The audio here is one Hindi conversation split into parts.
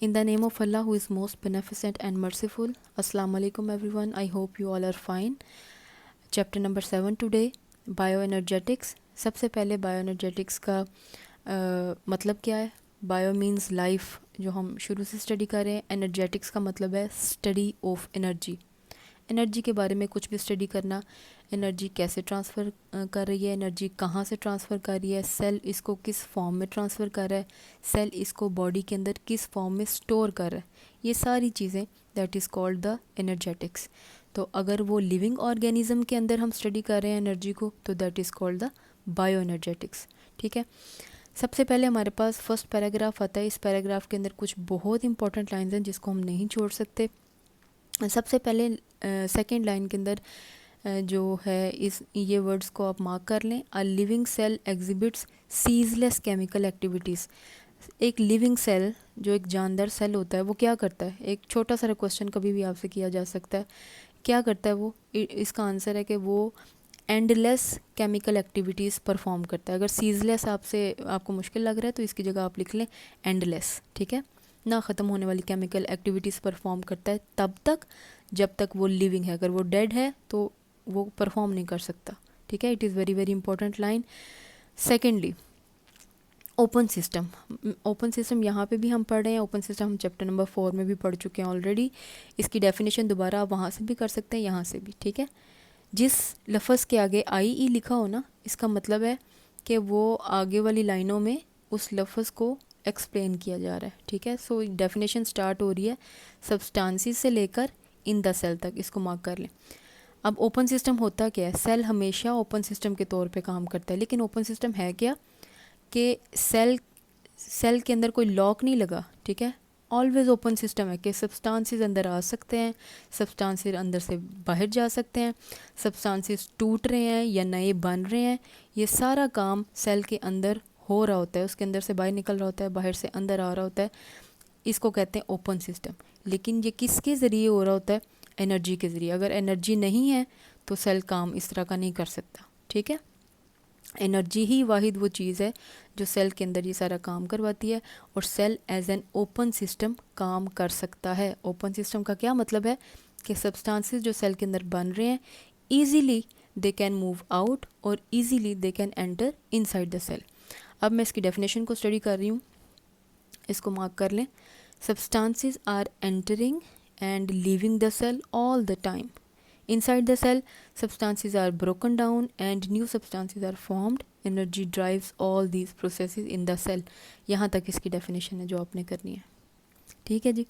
In the name of Allah who is most beneficent and merciful. Assalamu alaikum everyone. I hope you all are fine. Chapter number 7 today, Bioenergetics. सबसे पहले बायोएनर्जेटिक्स का मतलब क्या है. बायो मीन्स लाइफ, जो हम शुरू से स्टडी कर रहे हैं. एनर्जेटिक्स का मतलब है स्टडी ऑफ एनर्जी. एनर्जी के बारे में कुछ भी स्टडी करना. एनर्जी कैसे ट्रांसफ़र कर रही है, एनर्जी कहाँ से ट्रांसफ़र कर रही है, सेल इसको किस फॉर्म में ट्रांसफ़र कर रहा है, सेल इसको बॉडी के अंदर किस फॉर्म में स्टोर कर रहा है. ये सारी चीज़ें that is called the energetics. तो अगर वो लिविंग ऑर्गेनिज्म के अंदर हम स्टडी कर रहे हैं एनर्जी को, तो that is called the bio energetics. ठीक है. सबसे पहले हमारे पास फर्स्ट पैराग्राफ आता है. इस पैराग्राफ के अंदर कुछ बहुत इंपॉर्टेंट लाइंस हैं जिसको हम नहीं छोड़ सकते. सबसे पहले सेकेंड लाइन के अंदर जो है ये वर्ड्स को आप मार्क कर लें. A living cell exhibits ceaseless chemical activities. एक लिविंग सेल, जो एक जानदार सेल होता है, वो क्या करता है. एक छोटा सा क्वेश्चन कभी भी आपसे किया जा सकता है, क्या करता है वो. इसका आंसर है कि वो एंडलेस केमिकल एक्टिविटीज़ परफॉर्म करता है. अगर सीजलेस आपको मुश्किल लग रहा है तो इसकी जगह आप लिख लें एंडलेस. ठीक है. ना ख़त्म होने वाली केमिकल एक्टिविटीज़ परफॉर्म करता है तब तक जब तक वो लिविंग है. अगर वो डेड है तो वो परफॉर्म नहीं कर सकता. ठीक है. It is very very important line. Secondly, open system. Open system यहाँ पे भी हम पढ़ रहे हैं. ओपन सिस्टम हम चैप्टर नंबर 4 में भी पढ़ चुके हैं ऑलरेडी. इसकी डेफिनेशन दोबारा आप वहाँ से भी कर सकते हैं, यहाँ से भी. ठीक है. जिस लफ्ज़ के आगे आई लिखा हो ना, इसका मतलब है कि वो आगे वाली लाइनों में उस लफ्ज़ को एक्सप्लेन किया जा रहा है. ठीक है. सो डेफिनेशन स्टार्ट हो रही है सब्सटेंसेस से लेकर इन द सेल तक. इसको मार्क कर लें. अब ओपन सिस्टम होता क्या है. सेल हमेशा ओपन सिस्टम के तौर पे काम करता है, लेकिन ओपन सिस्टम है क्या कि सेल के अंदर कोई लॉक नहीं लगा. ठीक है. ऑलवेज ओपन सिस्टम है कि सब्सटेंसेस अंदर आ सकते हैं, सब्सटेंसेस अंदर से बाहर जा सकते हैं, सब्सटेंसेस टूट रहे हैं या नए बन रहे हैं. ये सारा काम सेल के अंदर हो रहा होता है. उसके अंदर से बाहर निकल रहा होता है, बाहर से अंदर आ रहा होता है. इसको कहते हैं ओपन सिस्टम. लेकिन ये किसके ज़रिए हो रहा होता है. एनर्जी के ज़रिए. अगर एनर्जी नहीं है तो सेल काम इस तरह का नहीं कर सकता. ठीक है. एनर्जी ही वाहिद वो चीज़ है जो सेल के अंदर ये सारा काम करवाती है, और cell as an open system काम कर सकता है. ओपन सिस्टम का क्या मतलब है कि सब्सटेंसेस जो सेल के अंदर बन रहे हैं easily they can move out और easily they can enter inside the cell. अब मैं इसकी डेफिनेशन को स्टडी कर रही हूँ. इसको मार्क कर लें. Substances are entering and leaving the cell all the time. Inside the cell, substances are broken down and new substances are formed. Energy drives all these processes in the cell. यहाँ तक इसकी डेफिनेशन है जो आपने करनी है. ठीक है जी.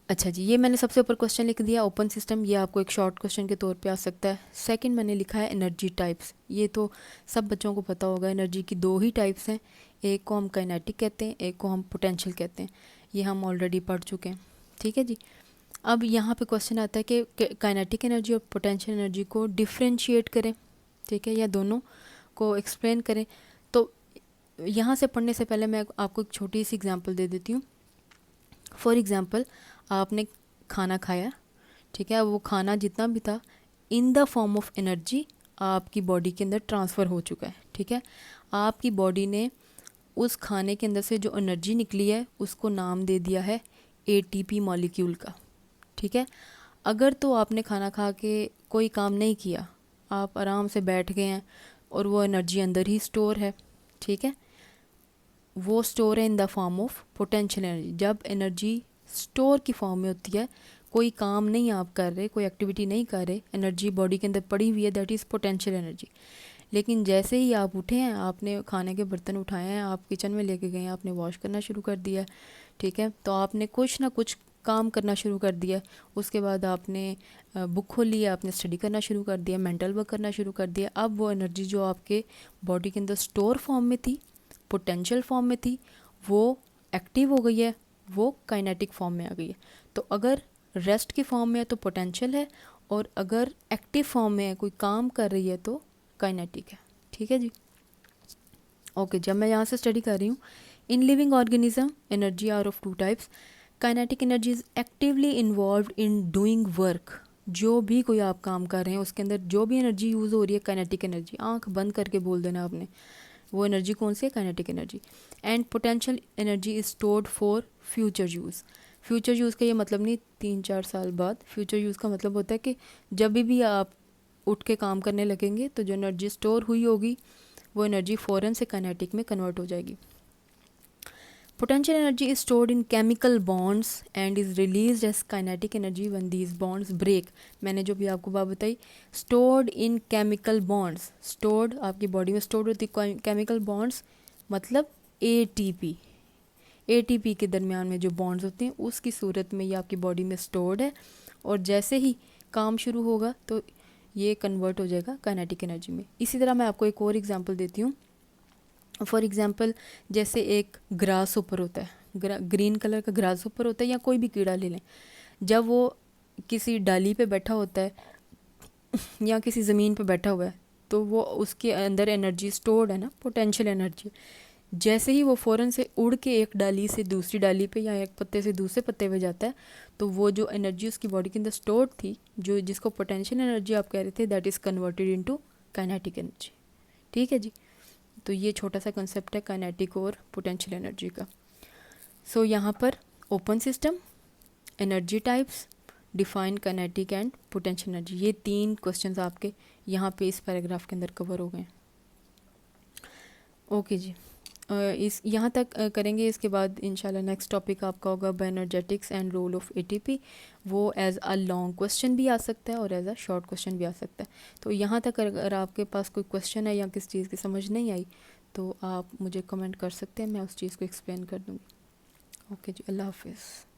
अच्छा जी, ये मैंने सबसे ऊपर क्वेश्चन लिख दिया ओपन सिस्टम. ये आपको एक शॉर्ट क्वेश्चन के तौर पे आ सकता है. सेकंड मैंने लिखा है एनर्जी टाइप्स. ये तो सब बच्चों को पता होगा. एनर्जी की दो ही टाइप्स हैं. एक को हम काइनेटिक कहते हैं, एक को हम पोटेंशियल कहते हैं. ये हम ऑलरेडी पढ़ चुके हैं. ठीक है जी. अब यहाँ पे क्वेश्चन आता है कि काइनेटिक एनर्जी और पोटेंशियल एनर्जी को डिफ्रेंशिएट करें. ठीक है. या दोनों को एक्सप्लेन करें. तो यहाँ से पढ़ने से पहले मैं आपको एक छोटी सी एग्जांपल दे देती हूँ. फॉर एग्जांपल, आपने खाना खाया. ठीक है. वो खाना जितना भी था in the form of energy आपकी बॉडी के अंदर ट्रांसफ़र हो चुका है. ठीक है. आपकी बॉडी ने उस खाने के अंदर से जो एनर्जी निकली है उसको नाम दे दिया है ATP मॉलिक्यूल का. ठीक है. अगर तो आपने खाना खा के कोई काम नहीं किया, आप आराम से बैठ गए हैं और वो एनर्जी अंदर ही स्टोर है. ठीक है. वो स्टोर है in the form of potential energy. जब एनर्जी स्टोर की फॉर्म में होती है, कोई काम नहीं आप कर रहे, कोई एक्टिविटी नहीं कर रहे, एनर्जी बॉडी के अंदर पड़ी हुई है, दैट इज़ पोटेंशियल एनर्जी. लेकिन जैसे ही आप उठे हैं, आपने खाने के बर्तन उठाए हैं, आप किचन में लेके गए हैं, आपने वॉश करना शुरू कर दिया. ठीक है. तो आपने कुछ ना कुछ काम करना शुरू कर दिया. उसके बाद आपने बुक खोल लिया, आपने स्टडी करना शुरू कर दिया, मेंटल वर्क करना शुरू कर दिया. अब वो एनर्जी जो आपके बॉडी के अंदर स्टोर फॉर्म में थी, पोटेंशियल फॉर्म में थी, वो एक्टिव हो गई है, वो काइनेटिक फॉर्म में आ गई है. तो अगर रेस्ट की फॉर्म में है तो पोटेंशियल है, और अगर एक्टिव फॉर्म में है, कोई काम कर रही है, तो काइनेटिक है. ठीक है जी. ओके. जब मैं यहाँ से स्टडी कर रही हूँ, in living organism energy are of two types. Kinetic energy is actively involved in doing work. जो भी कोई आप काम कर रहे हैं उसके अंदर जो भी एनर्जी यूज़ हो रही है काइनेटिक एनर्जी. आंख बंद करके बोल देना आपने. वो एनर्जी कौन सी है, kinetic energy. And potential energy is stored for future use. Future use का ये मतलब नहीं 3-4 साल बाद, फ्यूचर यूज़ का मतलब होता है कि जब भी आप उठ के काम करने लगेंगे तो जो एनर्जी स्टोर हुई होगी वो एनर्जी फ़ौरन से काइनेटिक में कन्वर्ट हो जाएगी। Potential energy is stored in chemical bonds and is released as kinetic energy when these bonds break। मैंने जो भी आपको बात बताई, stored in chemical bonds, stored आपकी बॉडी में stored होती है chemical bonds, मतलब ATP, ATP के दरमियान में जो bonds होते हैं उसकी सूरत में ये आपकी बॉडी में stored है, और जैसे ही काम शुरू होगा तो ये कन्वर्ट हो जाएगा काइनेटिक एनर्जी में। इसी तरह मैं आपको एक और एग्जांपल देती हूँ। फॉर एग्ज़ाम्पल जैसे एक ग्रास ऊपर होता है, ग्रीन कलर का ग्रास ऊपर होता है, या कोई भी कीड़ा ले लें, जब वो किसी डाली पे बैठा होता है या किसी ज़मीन पे बैठा हुआ है तो वो उसके अंदर एनर्जी स्टोर्ड है ना, पोटेंशियल एनर्जी। जैसे ही वो फ़ौरन से उड़ के एक डाली से दूसरी डाली पे या एक पत्ते से दूसरे पत्ते पे जाता है तो वो जो एनर्जी उसकी बॉडी के अंदर स्टोर्ड थी, जो जिसको पोटेंशियल एनर्जी आप कह रहे थे, that is converted into kinetic energy. ठीक है जी। तो ये छोटा सा कंसेप्ट है काइनेटिक और पोटेंशियल एनर्जी का। सो यहाँ पर open system, energy types, define kinetic and potential energy, ये 3 क्वेश्चंस आपके यहाँ पे इस पैराग्राफ के अंदर कवर हो गए। ओके जी, इस यहाँ तक करेंगे। इसके बाद इंशाल्लाह नेक्स्ट टॉपिक आपका होगा bioenergetics and role of ATP. वो एज अ लॉन्ग क्वेश्चन भी आ सकता है और एज अ शॉर्ट क्वेश्चन भी आ सकता है। तो यहाँ तक अगर आपके पास कोई क्वेश्चन है या किस चीज़ की समझ नहीं आई तो आप मुझे कमेंट कर सकते हैं, मैं उस चीज़ को एक्सप्लेन कर दूँगी। ओके जी, अल्लाह हाफिज़।